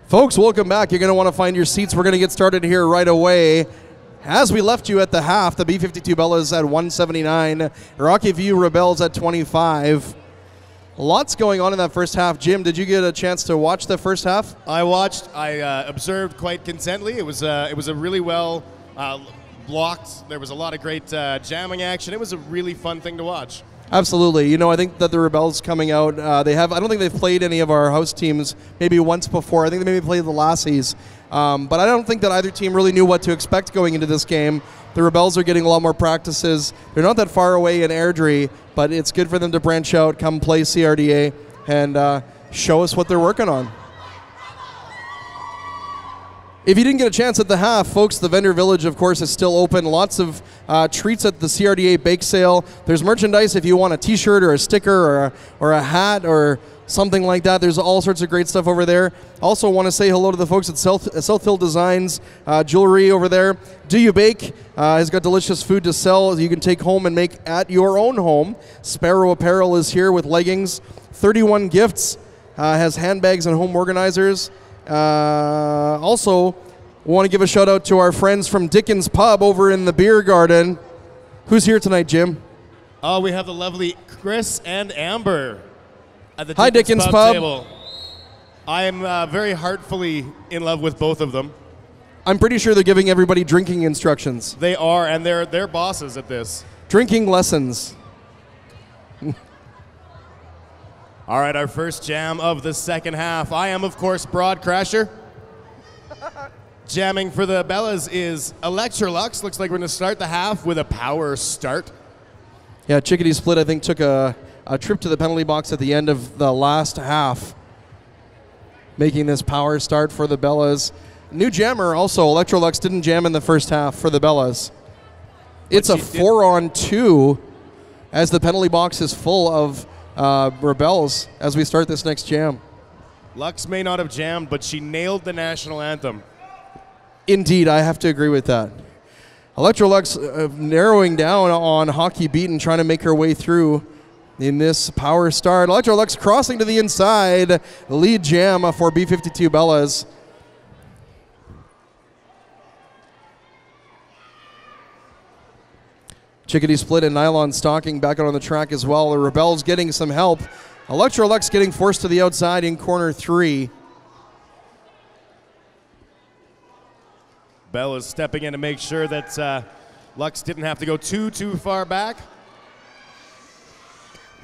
Folks, welcome back. You're going to want to find your seats. We're going to get started here right away. As we left you at the half, the B-52 Bellas at 179, Rockyview Rebels at 25. Lots going on in that first half. Jim, did you get a chance to watch the first half? I watched. I observed quite contently. It was a really well blocked. There was a lot of great jamming action. It was a really fun thing to watch. Absolutely. You know, I think that the Rebels coming out, I don't think they've played any of our host teams maybe once before. I think they maybe played the Lassies. But I don't think that either team really knew what to expect going into this game. The Rebels are getting a lot more practices. They're not that far away in Airdrie, but it's good for them to branch out, come play CRDA, and show us what they're working on. If you didn't get a chance at the half, folks, the vendor village, of course, is still open. Lots of treats at the CRDA bake sale. There's merchandise if you want a T-shirt or a sticker or a hat or something like that. There's all sorts of great stuff over there. Also want to say hello to the folks at South Hill Designs Jewelry over there. Do You Bake has got delicious food to sell you can take home and make at your own home. Sparrow Apparel is here with leggings. 31 Gifts has handbags and home organizers. Also, want to give a shout out to our friends from Dickens Pub over in the beer garden. Who's here tonight, Jim? Oh, we have the lovely Chris and Amber at the Hi, Dickens Pub. table. I am very heartfully in love with both of them. I'm pretty sure they're giving everybody drinking instructions. They are, and they're bosses at this. Drinking lessons. All right, our first jam of the second half. I am, of course, Broad Crasher. Jamming for the Bellas is Electrolux. Looks like we're going to start the half with a power start. Yeah, Chickadee Split, I think, took a trip to the penalty box at the end of the last half, making this power start for the Bellas. New jammer also, Electrolux didn't jam in the first half for the Bellas. It's a 4-on-2 as the penalty box is full of Rebels as we start this next jam. Lux may not have jammed, but she nailed the national anthem. Indeed, I have to agree with that. Electrolux narrowing down on Hockey Beat and trying to make her way through in this power start. Electrolux crossing to the inside. Lead jam for B-52 Bellas. Chickadee Split and Nylon Stocking back out on the track as well. The Rebels getting some help. Electrolux getting forced to the outside in corner 3. Bell is stepping in to make sure that Lux didn't have to go too far back.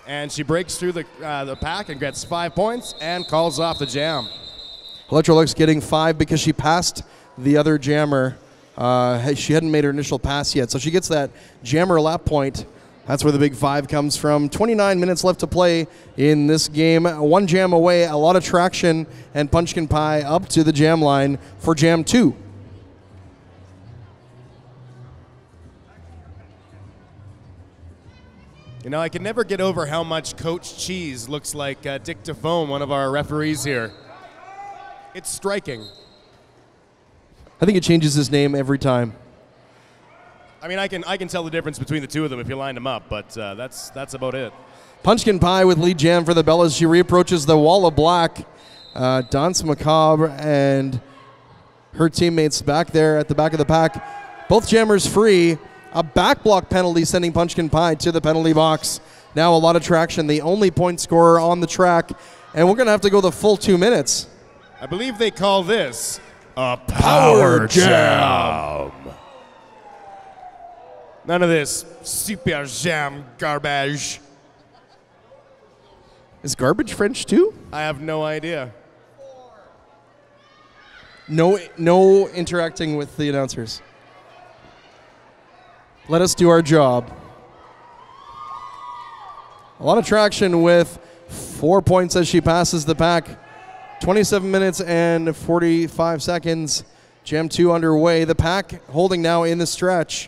And she breaks through the pack and gets 5 points and calls off the jam. Electrolux getting 5 because she passed the other jammer. She hadn't made her initial pass yet, so she gets that jammer lap point. That's where the big 5 comes from. 29 minutes left to play in this game. 1 jam away, a lot of traction, and Punchkin Pie up to the jam line for jam 2. You know, I can never get over how much Coach Cheese looks like Dick Defoe, one of our referees here. It's striking. I think it changes his name every time. I mean, I can tell the difference between the two of them if you lined them up, but that's about it. Punchkin Pie with lead jam for the Bellas. She reapproaches the wall of black. Dance Macabre and her teammates back there at the back of the pack. Both jammers free. A back block penalty sending Punchkin Pie to the penalty box. Now a lot of traction. The only point scorer on the track. And we're going to have to go the full 2 minutes. I believe they call this a power jam. None of this super jam garbage. Is garbage French too? I have no idea. No interacting with the announcers. Let us do our job. A lot of traction with 4 points as she passes the pack. 27 minutes and 45 seconds. Jam 2 underway. The pack holding now in the stretch.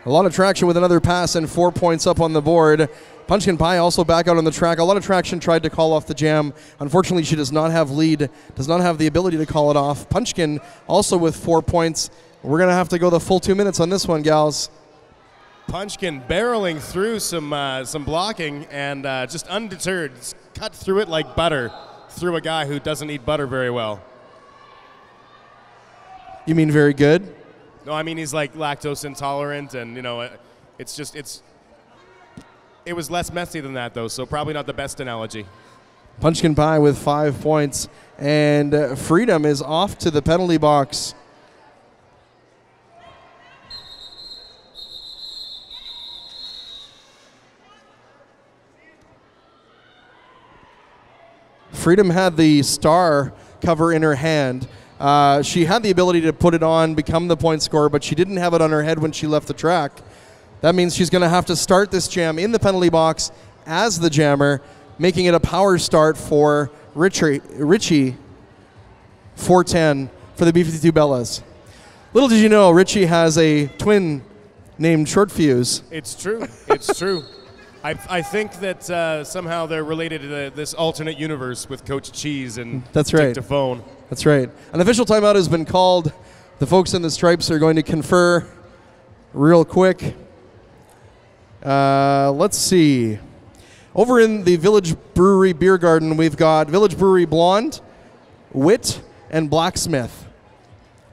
A lot of traction with another pass and 4 points up on the board. Punchkin Pie also back out on the track. A lot of traction, tried to call off the jam. Unfortunately, she does not have lead, does not have the ability to call it off. Punchkin also with 4 points. We're going to have to go the full 2 minutes on this one, gals. Punchkin barreling through some blocking and just undeterred, cut through it like butter through a guy who doesn't eat butter very well. You mean very good? No, I mean he's like lactose intolerant, and you know, it was less messy than that though, so probably not the best analogy. Punchkin Pie with 5 points, and Freedom is off to the penalty box. Freedom had the star cover in her hand. She had the ability to put it on, become the point scorer, but she didn't have it on her head when she left the track. That means she's going to have to start this jam in the penalty box as the jammer, making it a power start for Richie 410 for the B-52 Bellas. Little did you know, Richie has a twin named Short Fuse. It's true. It's true. I think that somehow they're related to this alternate universe with Coach Cheese and That's right. Dictaphone. That's right. An official timeout has been called. The folks in the stripes are going to confer real quick. Let's see. Over in the Village Brewery Beer Garden, we've got Village Brewery Blonde, Wit, and Blacksmith.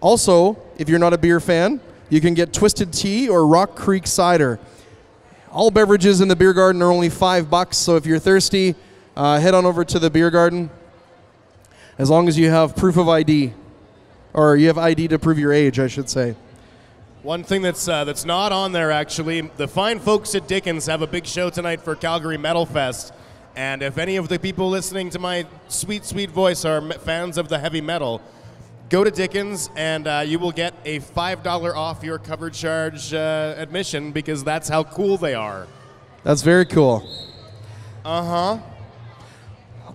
Also, if you're not a beer fan, you can get Twisted Tea or Rock Creek Cider. All beverages in the beer garden are only $5, so if you're thirsty, head on over to the beer garden. As long as you have proof of ID, or you have ID to prove your age, I should say. One thing that's not on there, actually, the fine folks at Dickens have a big show tonight for Calgary Metal Fest. And if any of the people listening to my sweet, sweet voice are fans of the heavy metal, go to Dickens and you will get a $5 off your cover charge admission, because that's how cool they are. That's very cool. Uh-huh.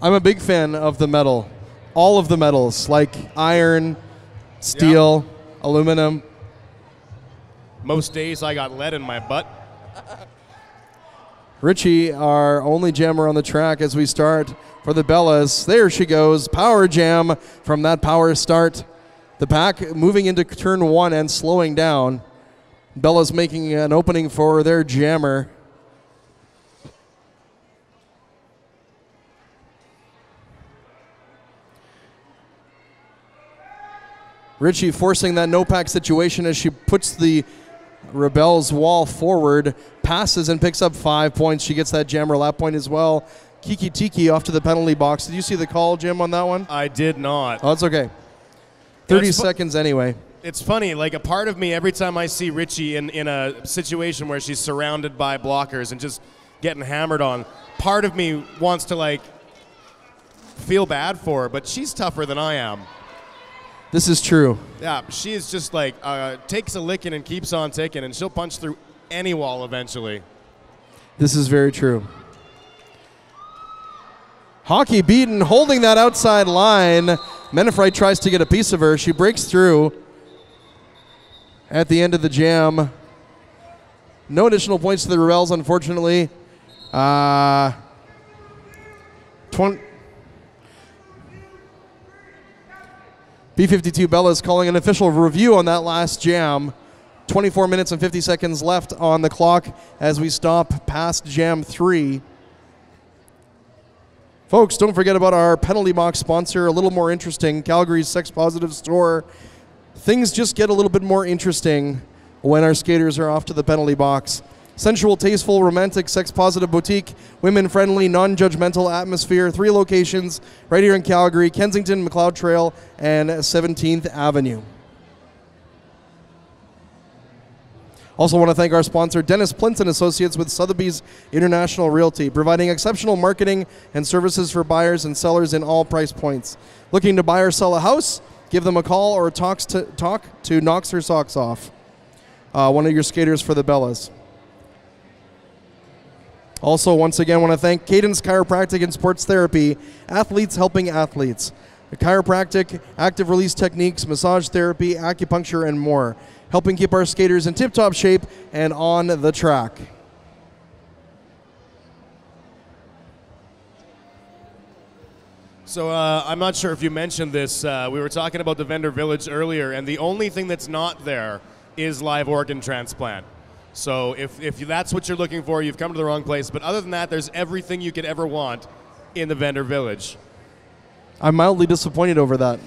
I'm a big fan of the metal. All of the metals, like iron, steel, aluminum. Most days I got lead in my butt. Richie, our only jammer on the track as we start for the Bellas. There she goes, power jam from that power start. The pack moving into turn 1 and slowing down. Bellas making an opening for their jammer. Richie forcing that no-pack situation as she puts the Rebels wall forward, passes and picks up 5 points. She gets that jammer lap point as well. Kiki Tiki off to the penalty box. Did you see the call, Jim, on that one? I did not. Oh, it's okay. 30 seconds anyway. It's funny, like a part of me, every time I see Richie in a situation where she's surrounded by blockers and just getting hammered on, part of me wants to like feel bad for her, but she's tougher than I am. This is true. Yeah, she is just like, takes a licking and keeps on ticking, and she'll punch through any wall eventually. This is very true. Hockey beaten, holding that outside line. Menefrite tries to get a piece of her. She breaks through at the end of the jam. No additional points to the Rebels, unfortunately. B-52 Bellas calling an official review on that last jam. 24 minutes and 50 seconds left on the clock as we stop past jam 3. Folks, don't forget about our penalty box sponsor, a little more interesting, Calgary's Sex Positive store. Things just get a little bit more interesting when our skaters are off to the penalty box. Sensual, tasteful, romantic, sex-positive boutique, women-friendly, non-judgmental atmosphere. 3 locations right here in Calgary, Kensington, McLeod Trail, and 17th Avenue. Also want to thank our sponsor, Dennis Plintz and Associates with Sotheby's International Realty, providing exceptional marketing and services for buyers and sellers in all price points. Looking to buy or sell a house? Give them a call or talk to Knocks Her Socks Off, one of your skaters for the Bellas. Also, once again, want to thank Cadence Chiropractic and Sports Therapy, athletes helping athletes. The chiropractic, active release techniques, massage therapy, acupuncture, and more, helping keep our skaters in tip-top shape and on the track. So I'm not sure if you mentioned this. We were talking about the vendor village earlier, and the only thing that's not there is live organ transplant. So if that's what you're looking for, you've come to the wrong place. But other than that, there's everything you could ever want in the vendor village. I'm mildly disappointed over that.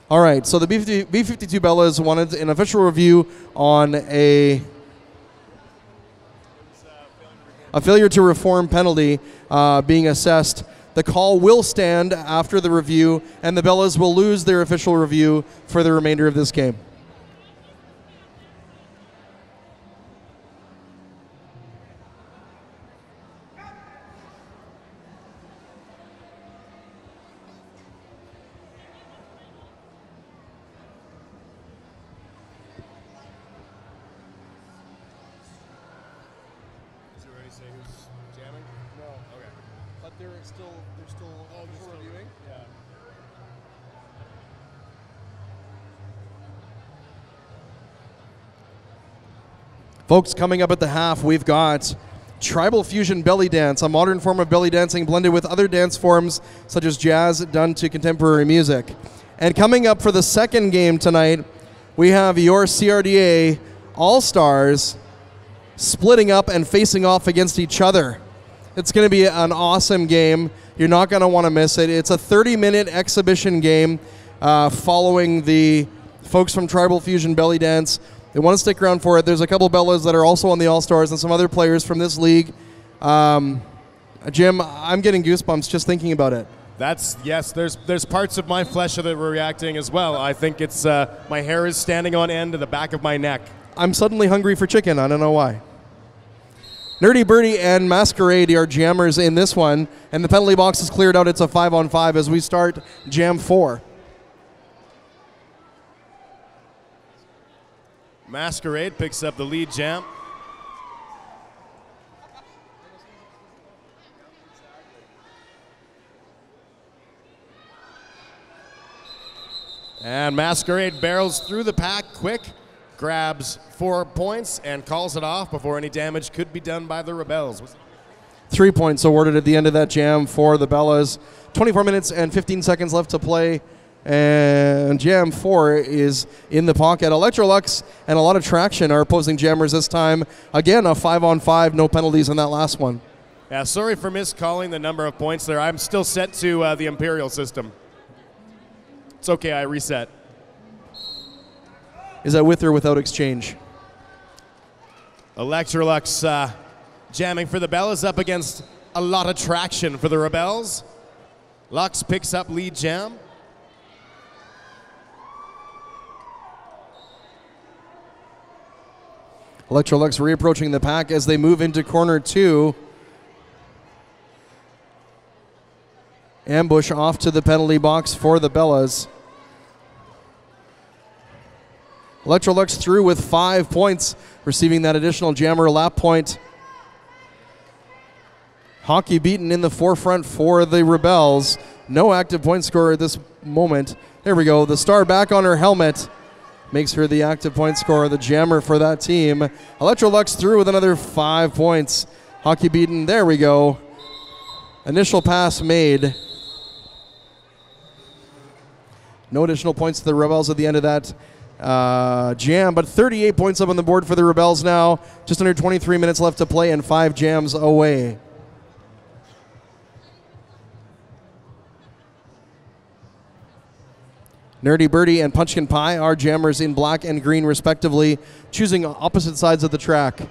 All right, so the B-52 Bellas wanted an official review on a failure to reform penalty being assessed. The call will stand after the review, and the Bellas will lose their official review for the remainder of this game. Reviewing? Yeah. Folks, coming up at the half, we've got Tribal Fusion Belly Dance, a modern form of belly dancing blended with other dance forms such as jazz done to contemporary music. And coming up for the second game tonight, we have your CRDA All-Stars splitting up and facing off against each other. It's going to be an awesome game. You're not going to want to miss it. It's a 30-minute exhibition game following the folks from Tribal Fusion Belly Dance. They want to stick around for it. There's a couple Bellas that are also on the All-Stars and some other players from this league. Jim, I'm getting goosebumps just thinking about it. Yes, there's parts of my flesh that were reacting as well. I think it's my hair is standing on end to the back of my neck. I'm suddenly hungry for chicken. I don't know why. Nerdy Birdie and Masquerade are jammers in this one, and the penalty box is cleared out. It's a 5-on-5 as we start Jam 4. Masquerade picks up the lead jam. And Masquerade barrels through the pack quick, grabs 4 points, and calls it off before any damage could be done by the Rebels. 3 points awarded at the end of that jam for the Bellas. 24 minutes and 15 seconds left to play. And Jam 4 is in the pocket. Electrolux and a lot of traction are opposing jammers this time. Again, a 5-on-5, no penalties in that last one. Yeah, sorry for miscalling the number of points there. I'm still set to the Imperial system. It's okay, I reset. Is that with or without exchange? Electrolux jamming for the Bellas up against a lot of traction for the Rebels. Lux picks up lead jam. Electrolux reapproaching the pack as they move into corner 2. Ambush off to the penalty box for the Bellas. Electrolux through with 5 points, receiving that additional jammer lap point. Hockey beaten in the forefront for the Rebels. No active point scorer at this moment. There we go. The star back on her helmet makes her the active point scorer, the jammer for that team. Electrolux through with another 5 points. Hockey beaten. There we go. Initial pass made. No additional points to the Rebels at the end of that jam, but 38 points up on the board for the Rebels now. Just under 23 minutes left to play and 5 jams away. Nerdy Birdie and Punchkin Pie are jammers in black and green respectively, choosing opposite sides of the track.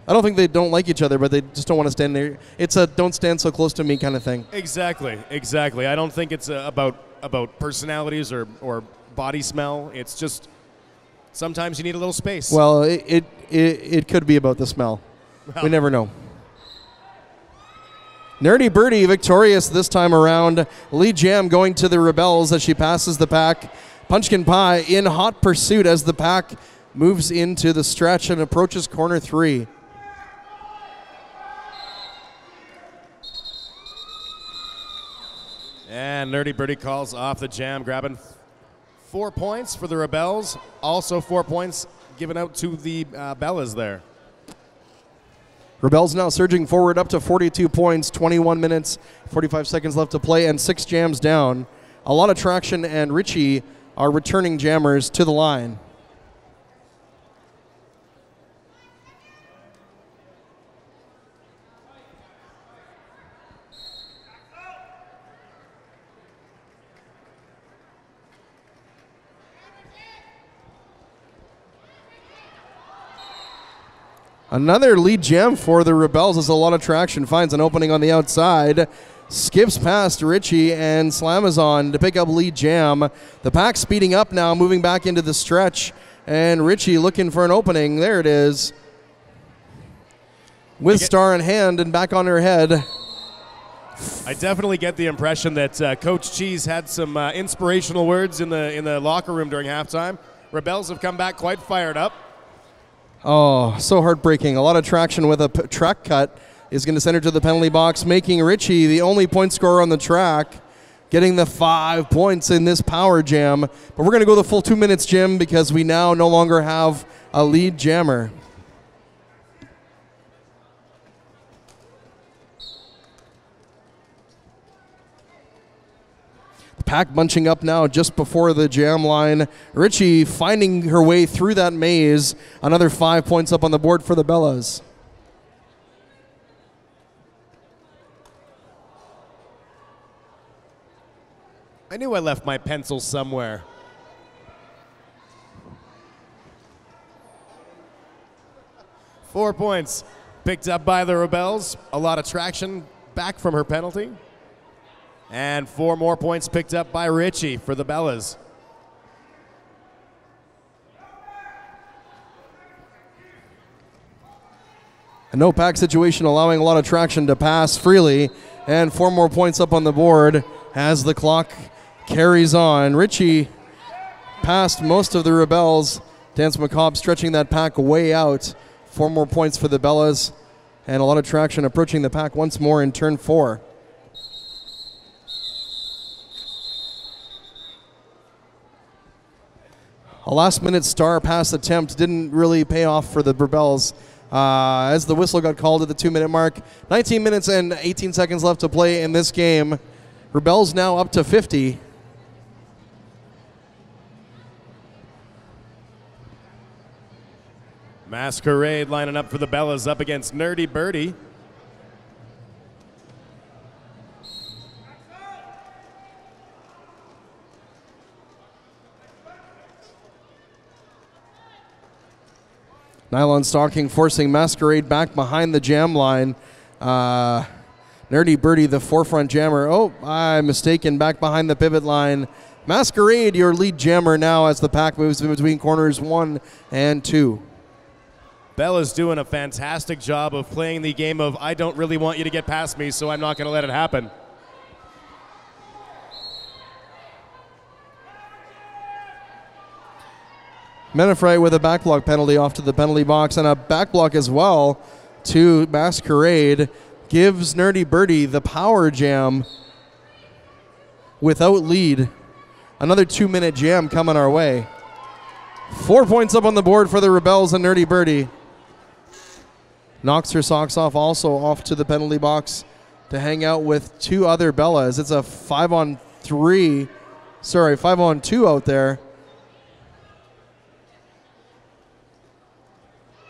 I don't think they don't like each other, but they just don't want to stand there. It's a don't stand so close to me kind of thing. Exactly. I don't think it's about personalities or body smell. It's just sometimes you need a little space. Well, it could be about the smell. We never know. Nerdy Birdie victorious this time around. Lead jam going to the Rebels as she passes the pack. Punchkin Pie in hot pursuit as the pack moves into the stretch and approaches corner 3. And Nerdy Birdie calls off the jam, grabbing 4 points for the Rebels. Also 4 points given out to the Bellas there. Rebels now surging forward up to 42 points, 21 minutes, 45 seconds left to play, and 6 jams down. A lot of traction, and Richie are returning jammers to the line. Another lead jam for the Rebels as a lot of traction. Finds an opening on the outside. Skips past Richie and Slamazon to pick up lead jam. The pack speeding up now, moving back into the stretch. And Richie looking for an opening. There it is. With star in hand and back on her head. I definitely get the impression that Coach Cheese had some inspirational words in the locker room during halftime. Rebels have come back quite fired up. Oh, so heartbreaking. A lot of traction with a track cut. Is going to send her to the penalty box, making Richie the only point scorer on the track, getting the 5 points in this power jam. But we're going to go the full 2 minutes, Jim, because we now no longer have a lead jammer. Pack bunching up now just before the jam line. Richie finding her way through that maze. Another 5 points up on the board for the Bellas. I knew I left my pencil somewhere. Four points picked up by the Rebels. A lot of traction back from her penalty. And 4 more points picked up by Richie for the Bellas. A no pack situation allowing a lot of traction to pass freely. And 4 more points up on the board as the clock carries on. Richie passed most of the Rebels. Dance Macabre stretching that pack way out. 4 more points for the Bellas. And a lot of traction approaching the pack once more in turn 4. A last-minute star pass attempt didn't really pay off for the Rebels as the whistle got called at the 2-minute mark. 19 minutes and 18 seconds left to play in this game. Rebels now up to 50. Masquerade lining up for the Bellas up against Nerdy Birdie. Nylon stocking forcing Masquerade back behind the jam line. Nerdy Birdie, the forefront jammer. Oh, I'm mistaken, back behind the pivot line. Masquerade, your lead jammer now as the pack moves in between corners 1 and 2. Bella's doing a fantastic job of playing the game of I don't really want you to get past me, so I'm not going to let it happen. Menefrite with a backblock penalty off to the penalty box, and a backblock as well to Masquerade gives Nerdy Birdie the power jam without lead. Another 2-minute jam coming our way. 4 points up on the board for the Rebels and Nerdy Birdie. Knocks her socks off, also off to the penalty box to hang out with 2 other Bellas. It's a 5-on-2 out there.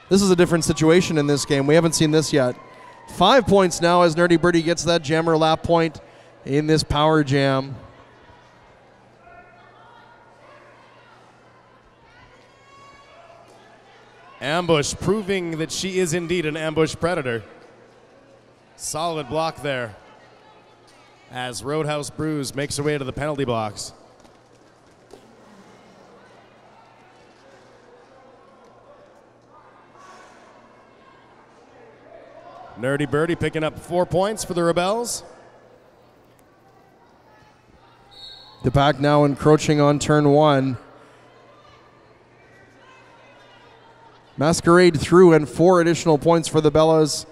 This is a different situation in this game. We haven't seen this yet. 5 points now as Nerdy Birdie gets that jammer lap point in this power jam. Ambush proving that she is indeed an ambush predator. Solid block there as Roadhouse Brews makes her way to the penalty box. Nerdy Birdie picking up 4 points for the Rebels. The pack now encroaching on turn 1. Masquerade through and 4 additional points for the Bellas.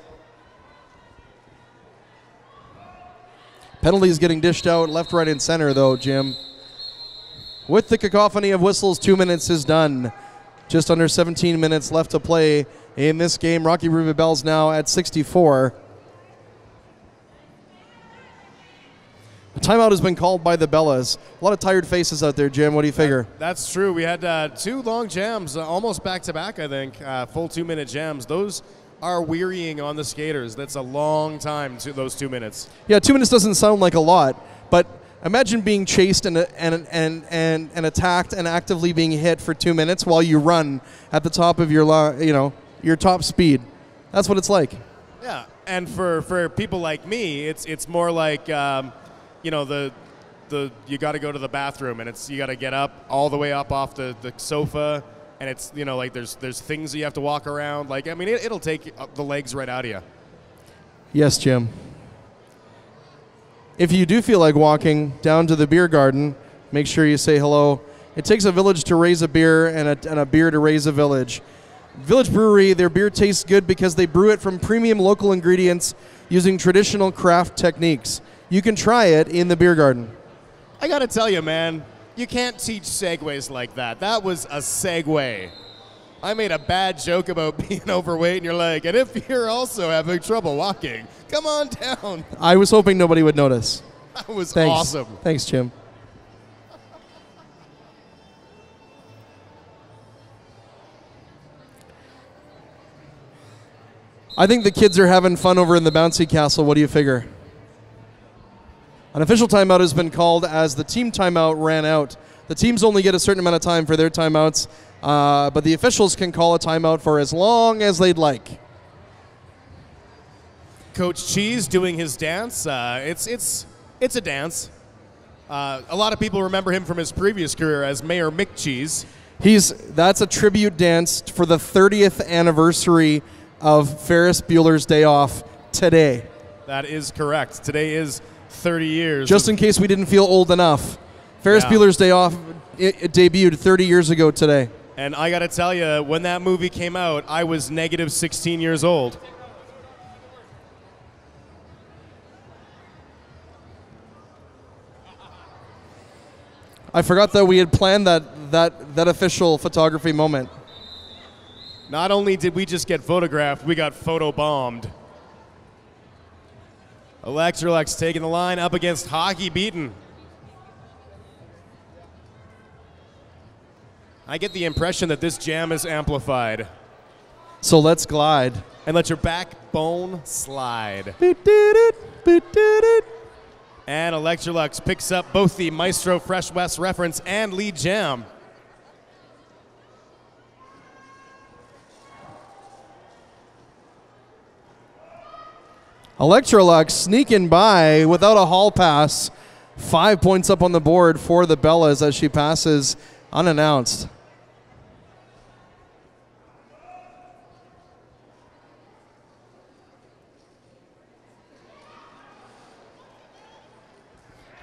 Penalties getting dished out left, right, and center though, Jim. With the cacophony of whistles, 2 minutes is done. Just under 17 minutes left to play in this game. Rockyview Bell's now at 64. A timeout has been called by the Bellas. A lot of tired faces out there, Jim. What do you figure? That's true. We had 2 long jams, almost back-to-back, I think, full 2-minute jams. Those are wearying on the skaters. That's a long time, those 2 minutes. Yeah, 2 minutes doesn't sound like a lot, but imagine being chased and attacked and actively being hit for 2 minutes while you run at the top of your top speed. That's what it's like. Yeah, and for people like me, it's more like you got to go to the bathroom, and you got to get up all the way up off the sofa, and it's like there's things that you have to walk around. Like, I mean, it'll take the legs right out of you. Yes, Jim. If you do feel like walking down to the beer garden, make sure you say hello. It takes a village to raise a beer and a beer to raise a village. Village Brewery, their beer tastes good because they brew it from premium local ingredients using traditional craft techniques. You can try it in the beer garden. I got to tell you, man, you can't teach segues like that. That was a segue. I made a bad joke about being overweight, and you're like, and if you're also having trouble walking, come on down. I was hoping nobody would notice. That was Thanks. awesome. Thanks, Jim. I think the kids are having fun over in the bouncy castle. What do you figure? An official timeout has been called as the team timeout ran out. The teams only get a certain amount of time for their timeouts, but the officials can call a timeout for as long as they'd like. Coach Cheese doing his dance. It's a dance. A lot of people remember him from his previous career as Mayor Mick Cheese. That's a tribute dance for the 30th anniversary of Ferris Bueller's Day Off today. That is correct. Today is 30 years. Just in case we didn't feel old enough. Ferris Bueller's Day Off it debuted 30 years ago today. And I got to tell you, when that movie came out, I was negative 16 years old. I forgot that we had planned that official photography moment. Not only did we just get photographed, we got photo-bombed. Electrolux taking the line up against Hockey Beaten. I get the impression that this jam is amplified. So let's glide. And let your backbone slide. And Electrolux picks up both the Maestro Fresh West reference and lead jam. Electrolux sneaking by without a hall pass. 5 points up on the board for the Bellas as she passes unannounced.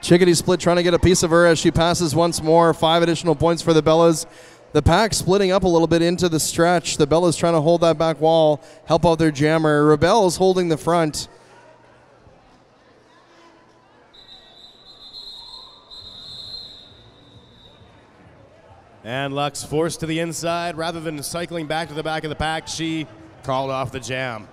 Chickadee Split trying to get a piece of her as she passes once more. 5 additional points for the Bellas. The pack splitting up a little bit into the stretch. The Bellas trying to hold that back wall, help out their jammer. Rebel's holding the front. And Lux forced to the inside. Rather than cycling back to the back of the pack, she called off the jam.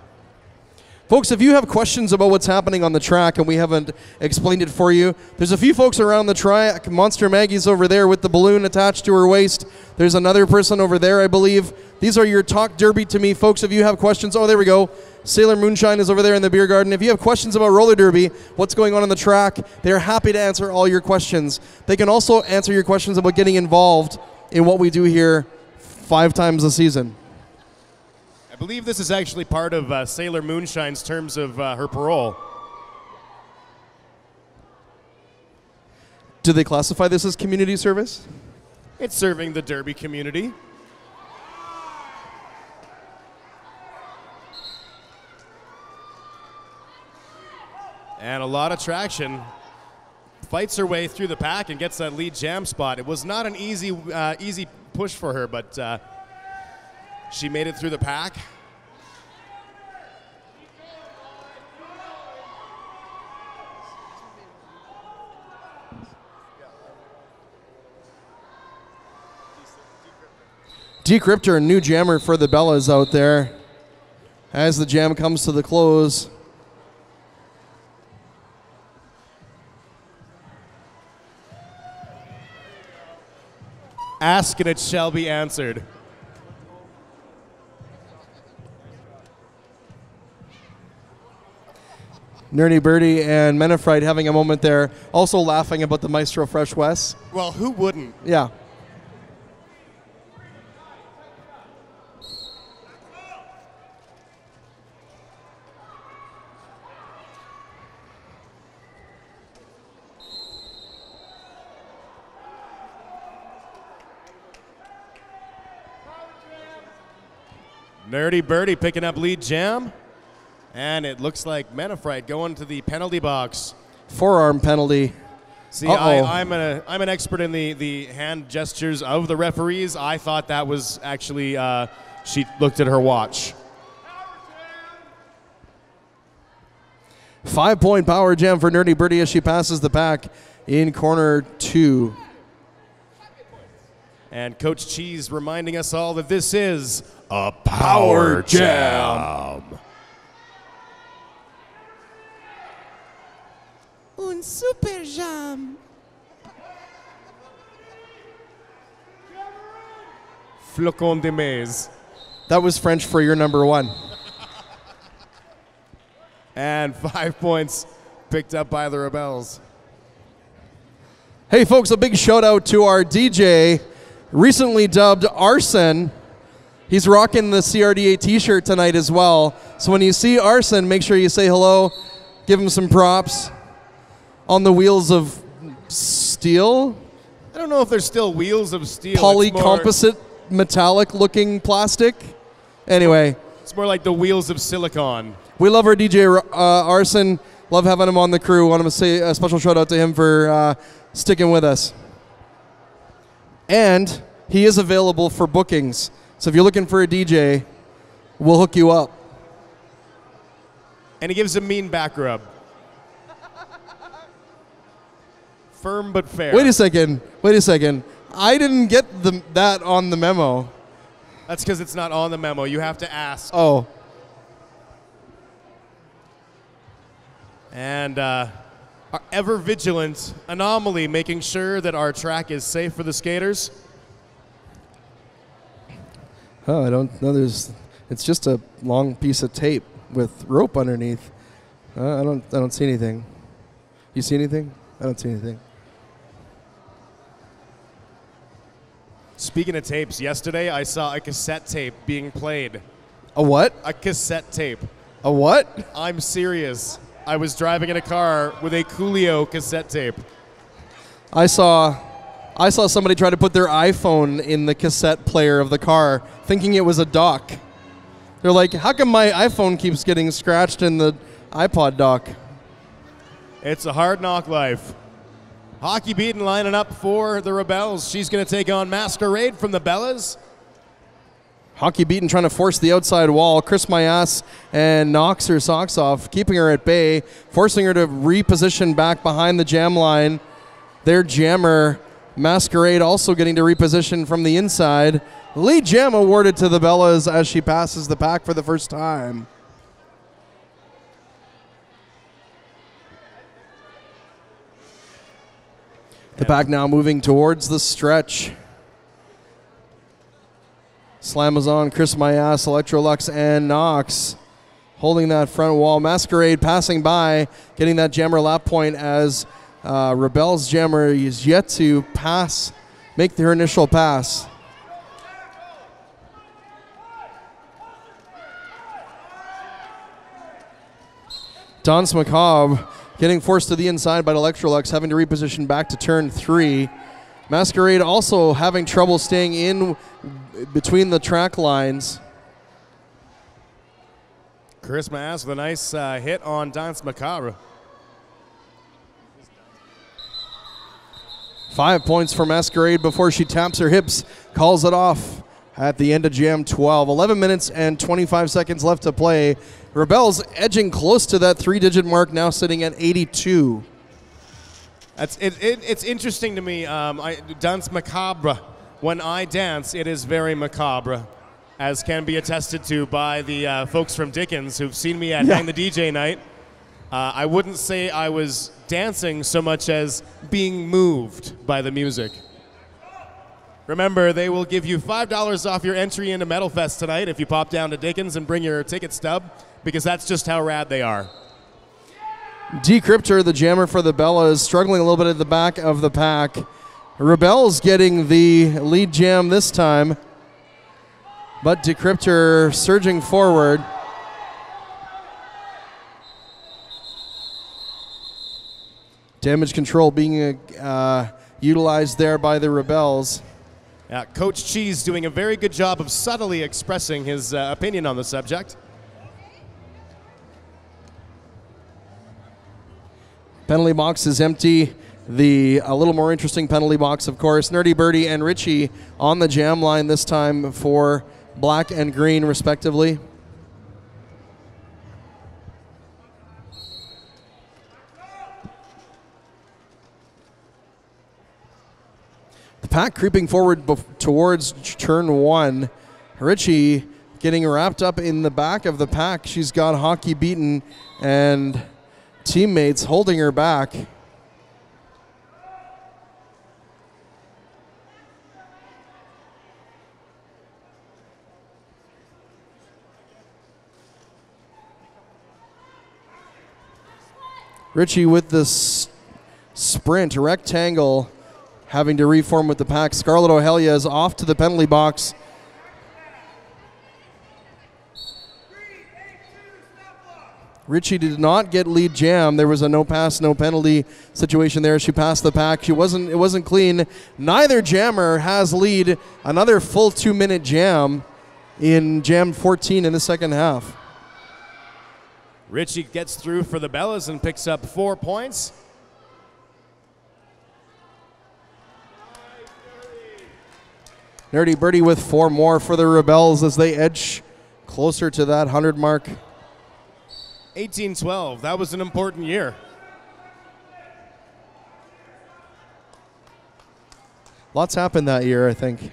Folks, if you have questions about what's happening on the track and we haven't explained it for you, there's a few folks around the track. Monster Maggie's over there with the balloon attached to her waist. There's another person over there, I believe. These are your Talk Derby to Me. Folks, if you have questions, oh, there we go. Sailor Moonshine is over there in the beer garden. If you have questions about roller derby, what's going on the track, they're happy to answer all your questions. They can also answer your questions about getting involved in what we do here 5 times a season. I believe this is actually part of Sailor Moonshine's terms of her parole. Do they classify this as community service? It's serving the derby community. And a lot of traction. Fights her way through the pack and gets that lead jam spot. It was not an easy push for her, but she made it through the pack. Decryptor, new jammer for the Bellas out there. as the jam comes to the close. Ask and it shall be answered. Nerdy Birdie and Menafright having a moment there, also laughing about the Maestro Fresh West. Well, who wouldn't? Yeah. Nerdy Birdie picking up lead jam. And it looks like Menafright going to the penalty box. Forearm penalty. See, I'm an expert in the hand gestures of the referees. I thought that was actually, she looked at her watch. 5-point power jam for Nerdy Birdie as she passes the pack in corner 2. And Coach Cheese reminding us all that this is a power jam. Un super jam. Flocon de maize. That was French for your number 1. And 5 points picked up by the Rebels. Hey folks, a big shout out to our DJ, recently dubbed Arson. He's rocking the CRDA t-shirt tonight as well. So when you see Arson, make sure you say hello, give him some props. On the wheels of steel? I don't know if there's still wheels of steel. Polycomposite metallic looking plastic. Anyway. It's more like the wheels of silicon. We love our DJ Arson. Love having him on the crew. Want to say a special shout out to him for sticking with us. And he is available for bookings. So if you're looking for a DJ, we'll hook you up. And he gives a mean back rub. Firm but fair. Wait a second. I didn't get that on the memo. That's because it's not on the memo. You have to ask. Oh. And our ever vigilant Anomaly making sure that our track is safe for the skaters. Oh, I don't know. It's just a long piece of tape with rope underneath. I don't see anything. You see anything? I don't see anything. Speaking of tapes, yesterday I saw a cassette tape being played. A what? A cassette tape. A what? I'm serious. I was driving in a car with a Coolio cassette tape. I saw somebody try to put their iPhone in the cassette player of the car, thinking it was a dock. They're like, how come my iPhone keeps getting scratched in the iPod dock? It's a hard knock life. Hockey Beaten lining up for the Rebels. She's going to take on Masquerade from the Bellas. Hockey Beaten trying to force the outside wall. Chris My Ass and knocks her socks off, keeping her at bay, forcing her to reposition back behind the jam line. Their jammer, Masquerade, also getting to reposition from the inside. Lead jam awarded to the Bellas as she passes the pack for the first time. The pack now moving towards the stretch. Slamazon, Chris My Ass, Electrolux, and Knox holding that front wall. Masquerade passing by, getting that jammer lap point as Rebels jammer is yet to pass, make her initial pass. Danse Macabre getting forced to the inside by Electrolux, having to reposition back to turn 3. Masquerade also having trouble staying in between the track lines. Chris Mass with a nice hit on Danse Macabre. 5 points for Masquerade before she taps her hips, calls it off at the end of Jam 12. 11 minutes and 25 seconds left to play. Rebels edging close to that 3-digit mark, now sitting at 82. It's interesting to me. Danse Macabre. When I dance, it is very macabre. as can be attested to by the folks from Dickens who've seen me at Hang the DJ night. I wouldn't say I was dancing so much as being moved by the music. Remember, they will give you $5 off your entry into Metal Fest tonight if you pop down to Dickens and bring your ticket stub, because that's just how rad they are. Decryptor, the jammer for the Bella, is struggling a little bit at the back of the pack. Rebels getting the lead jam this time, but Decryptor surging forward. Damage control being utilized there by the Rebels. Coach Cheese doing a very good job of subtly expressing his opinion on the subject. Penalty box is empty. A little more interesting penalty box, of course. Nerdy Birdie and Richie on the jam line this time for black and green, respectively. The pack creeping forward towards turn one. Richie getting wrapped up in the back of the pack. She's got hockey beaten and teammates holding her back. Richie with the sprint, rectangle, having to reform with the pack. Scarlett O'Helia is off to the penalty box. Richie did not get lead jam. There was a no pass, no penalty situation there. She passed the pack. It wasn't clean. Neither jammer has lead. Another full 2-minute jam in jam 14 in the second half. Richie gets through for the Bellas and picks up 4 points. Nerdy Birdie with 4 more for the Rebels as they edge closer to that 100 mark. 18-12, that was an important year. Lots happened that year, I think.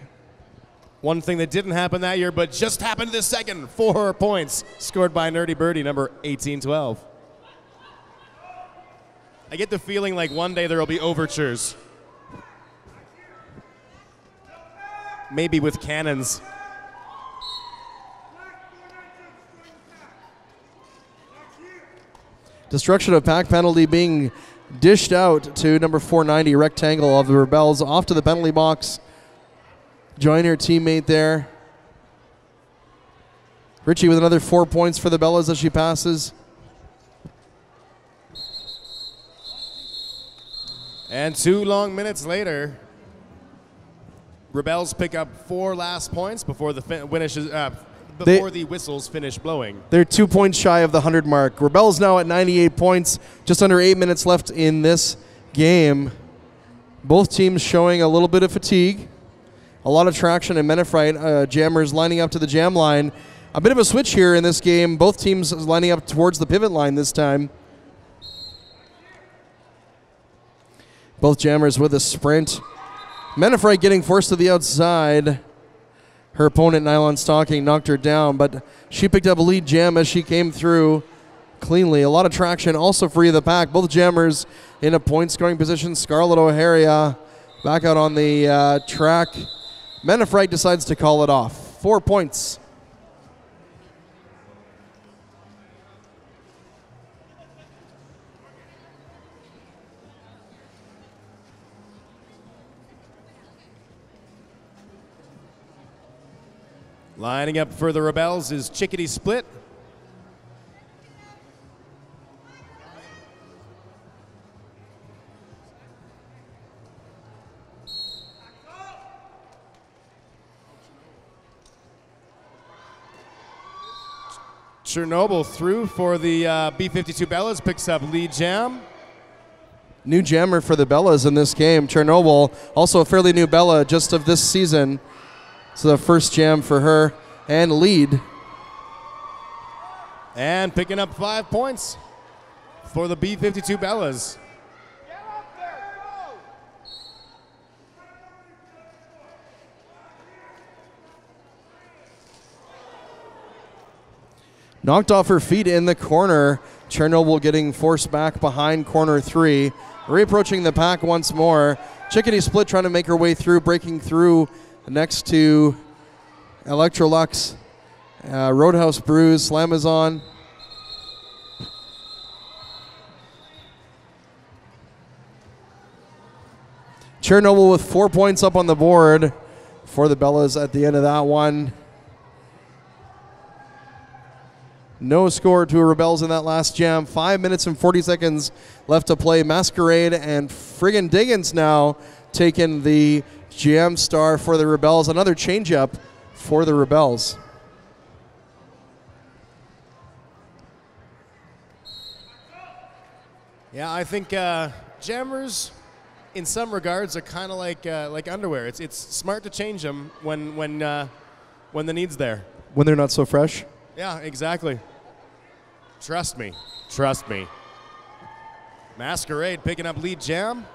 One thing that didn't happen that year, but just happened this second. 4 points scored by Nerdy Birdie, number 18-12. I get the feeling like one day there will be overtures. Maybe with cannons. Destruction of pack penalty being dished out to number 490, rectangle of the Rebels, off to the penalty box. Join her teammate there. Richie with another 4 points for the Bellas as she passes. And 2 long minutes later, Rebels pick up 4 last points before the the whistles finish blowing. They're 2 points shy of the 100 mark. Rebels now at 98 points, just under 8 minutes left in this game. Both teams showing a little bit of fatigue. A lot of traction and Menafrite jammers lining up to the jam line. A bit of a switch here in this game. Both teams lining up towards the pivot line this time. Both jammers with a sprint. Menafrite getting forced to the outside. Her opponent, Nylon Stocking, knocked her down, but she picked up a lead jam as she came through cleanly. A lot of traction also free of the pack. Both jammers in a point-scoring position. Scarlett O'Hara back out on the track. Menafrite decides to call it off. 4 points. Lining up for the Rebels is Chickadee Split. Chernobyl through for the B-52 Bellas, picks up lead jam. New jammer for the Bellas in this game. Chernobyl, also a fairly new Bella just of this season. So the first jam for her and lead. And picking up 5 points for the B-52 Bellas. Knocked off her feet in the corner. Chernobyl getting forced back behind corner 3. Reapproaching the pack once more. Chickadee Split trying to make her way through, breaking through next to Electrolux. Roadhouse Brews, Slamazon. Chernobyl with 4 points up on the board for the Bellas at the end of that one. No score to Rebels in that last jam. 5 minutes and 40 seconds left to play. Masquerade and friggin' Diggins now taking the jam star for the Rebels. Another changeup for the Rebels. Yeah, I think jammers, in some regards, are kind of like underwear. It's smart to change them when the need's there. When they're not so fresh. Yeah, exactly. Trust me. Trust me. Masquerade picking up lead jam.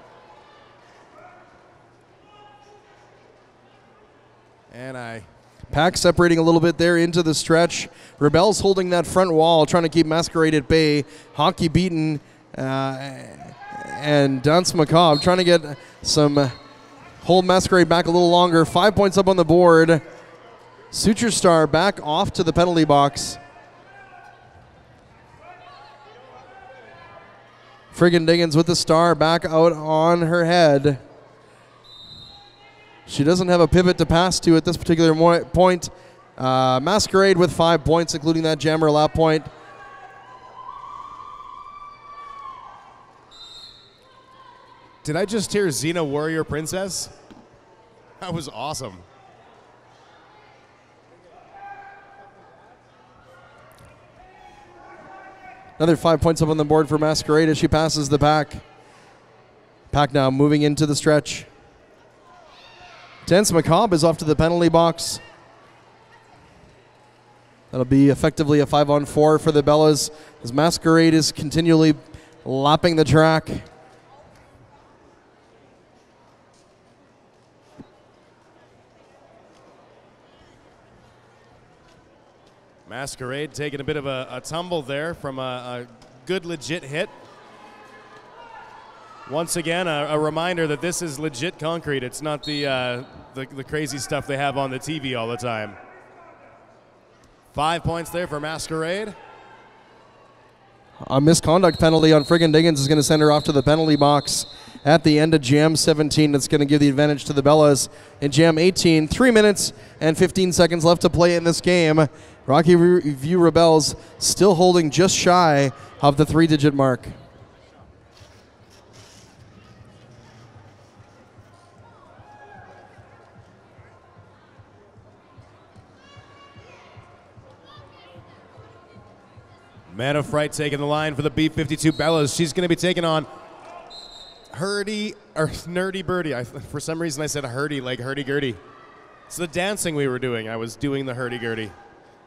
And Pack separating a little bit there into the stretch. Rebels holding that front wall, trying to keep Masquerade at bay. Hockey beaten. And Dance Macabre trying to get hold Masquerade back a little longer. 5 points up on the board. Suture Star back off to the penalty box. Friggin' Diggins with the star back out on her head. She doesn't have a pivot to pass to at this particular point. Masquerade with 5 points, including that jammer lap point. did I just hear Xena Warrior Princess? That was awesome. Another 5 points up on the board for Masquerade as she passes the pack. Pack now moving into the stretch. Dance Macabre is off to the penalty box. That'll be effectively a 5-on-4 for the Bellas as Masquerade is continually lapping the track. Masquerade taking a bit of a tumble there from a good legit hit. Once again, a reminder that this is legit concrete. It's not the crazy stuff they have on the TV all the time. 5 points there for Masquerade. A misconduct penalty on friggin' Diggins is going to send her off to the penalty box at the end of Jam 17. That's going to give the advantage to the Bellas in Jam 18. 3 minutes and 15 seconds left to play in this game. Rockyview Rebels still holding just shy of the 3-digit mark. Man of Fright taking the line for the B-52 Bellas. She's going to be taking on Nerdy Birdie. For some reason I said hurdy, like hurdy-gurdy. It's the dancing we were doing. I was doing the hurdy-gurdy.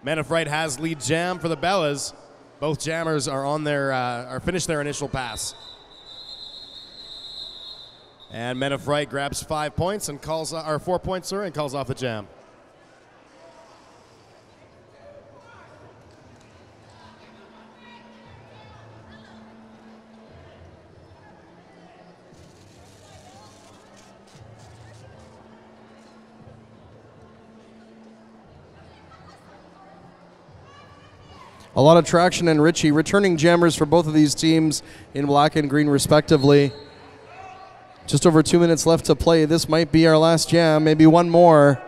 Man of Fright has lead jam for the Bellas. Both jammers are on their are finished their initial pass. And Men of Fright grabs 5 points and calls or 4 points, sorry, and calls off the jam. A lot of traction and Richie returning jammers for both of these teams in black and green respectively. Just over 2 minutes left to play. This might be our last jam, maybe one more.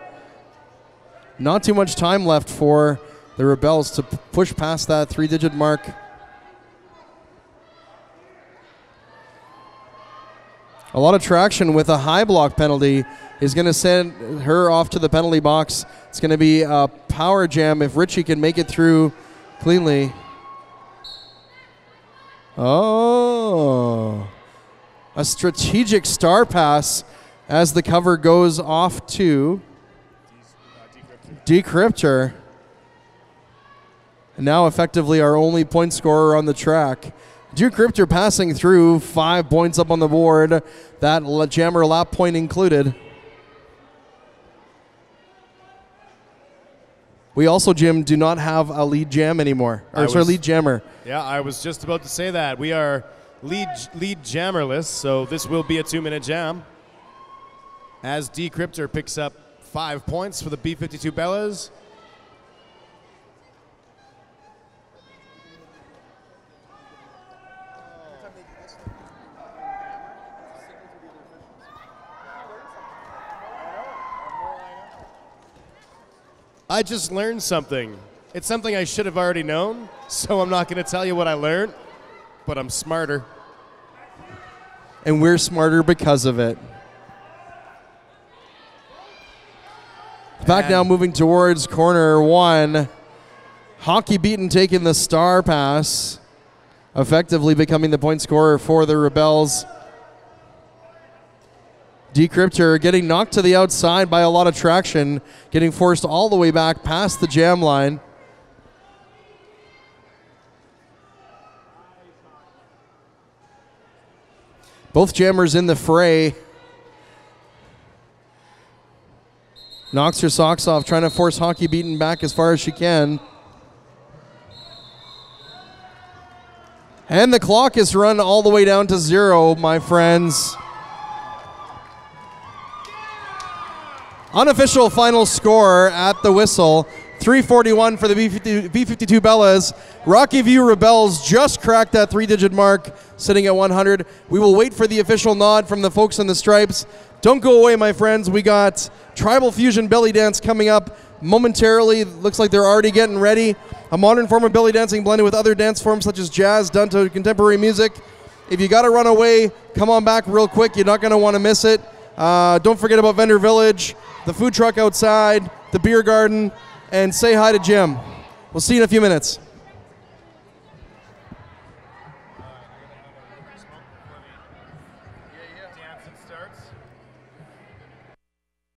Not too much time left for the Rebels to push past that 3-digit mark. A lot of traction with a high block penalty is going to send her off to the penalty box. It's going to be a power jam if Richie can make it through cleanly. Oh. A strategic star pass as the cover goes off to Decryptor. And now effectively our only point scorer on the track. Decryptor passing through, 5 points up on the board. That jammer lap point included. We also, Jim, do not have a lead jam anymore. Or sorry, lead jammer. Yeah, I was just about to say that. We are lead jammerless, so this will be a 2-minute jam. As Decryptor picks up 5 points for the B-52 Bellas. I just learned something. It's something I should have already known, so I'm not going to tell you what I learned, but I'm smarter. And we're smarter because of it. Back now, moving towards corner 1. Hockey Beaten taking the star pass, effectively becoming the point scorer for the Rebels. Decryptor getting knocked to the outside by a lot of traction, getting forced all the way back past the jam line. Both jammers in the fray. Knocks her socks off, trying to force Hockey Beaten back as far as she can. And the clock is run all the way down to 0, my friends. Unofficial final score at the whistle, 341 for the B-52 Bellas. Rockyview Rebels just cracked that 3-digit mark, sitting at 100. We will wait for the official nod from the folks in the stripes. Don't go away, my friends. We got Tribal Fusion Belly Dance coming up momentarily. Looks like they're already getting ready. A modern form of belly dancing blended with other dance forms such as jazz done to contemporary music. If you got to run away, come on back real quick. You're not going to want to miss it. Don't forget about Vendor Village, the food truck outside, the beer garden, and say hi to Jim. We'll see you in a few minutes. Dancing starts.